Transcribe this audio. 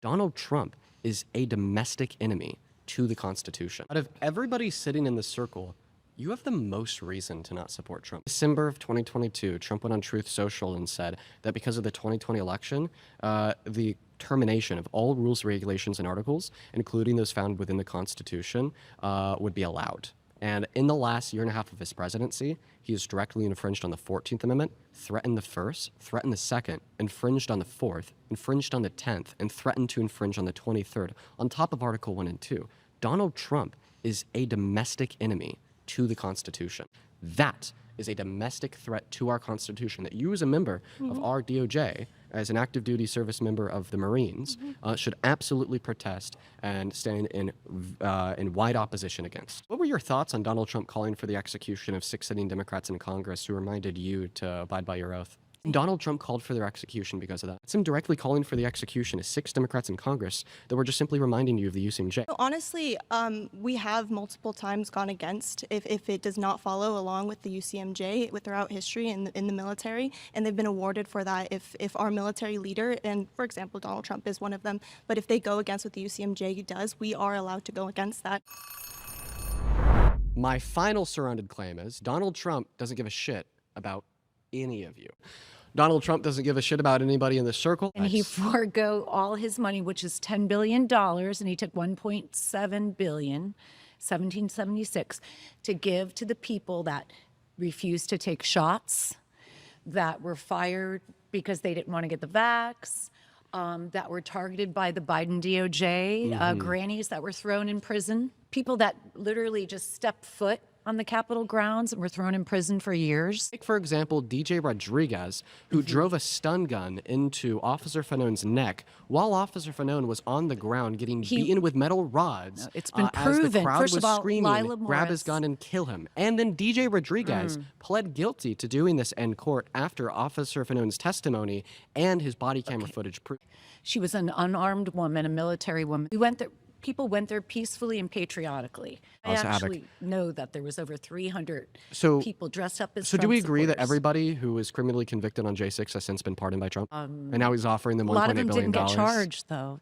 Donald Trump is a domestic enemy to the Constitution. Out of everybody sitting in this circle, you have the most reason to not support Trump. December of 2022, Trump went on Truth Social and said that because of the 2020 election, the termination of all rules, regulations, and articles, including those found within the Constitution, would be allowed. And in the last year and a half of his presidency, he has directly infringed on the 14th Amendment, threatened the First, threatened the Second, infringed on the Fourth, infringed on the 10th, and threatened to infringe on the 23rd, on top of Article 1 and 2. Donald Trump is a domestic enemy to the Constitution. That is a domestic threat to our Constitution that you as a member of our DOJ, as an active duty service member of the Marines, should absolutely protest and stand in wide opposition against. What were your thoughts on Donald Trump calling for the execution of 6 sitting Democrats in Congress who reminded you to abide by your oath? Donald Trump called for their execution because of that. It's him directly calling for the execution of 6 Democrats in Congress that were just simply reminding you of the UCMJ. Honestly, we have multiple times gone against if it does not follow along with the UCMJ throughout history in the military, and they've been awarded for that if our military leader, and for example, Donald Trump is one of them, but if they go against what the UCMJ does, we are allowed to go against that. My final surrounded claim is Donald Trump doesn't give a shit about any of you. Donald Trump doesn't give a shit about anybody in the circle. And he forego all his money, which is $10 billion, and he took $1.7 billion, 1776, to give to the people that refused to take shots, that were fired because they didn't want to get the vax, that were targeted by the Biden DOJ, grannies that were thrown in prison, people that literally just stepped foot on the Capitol grounds and were thrown in prison for years. Take, for example, DJ Rodriguez, who drove a stun gun into Officer Fanone's neck while Officer Fanone was on the ground getting beaten with metal rods. It's been proven. As the crowd First was of all, screaming, Lila grab his Morris. gun and kill him. And then DJ Rodriguez pled guilty to doing this in court after Officer Fanone's testimony and his body camera footage proved. She was an unarmed woman, a military woman. We went there. People went there peacefully and patriotically. I actually know that there was over 300 people dressed up as Trump do we agree that supporters. everybody who was criminally convicted on J6 has since been pardoned by Trump? And now he's offering them $1.8 billion? A lot of them didn't get charged, though.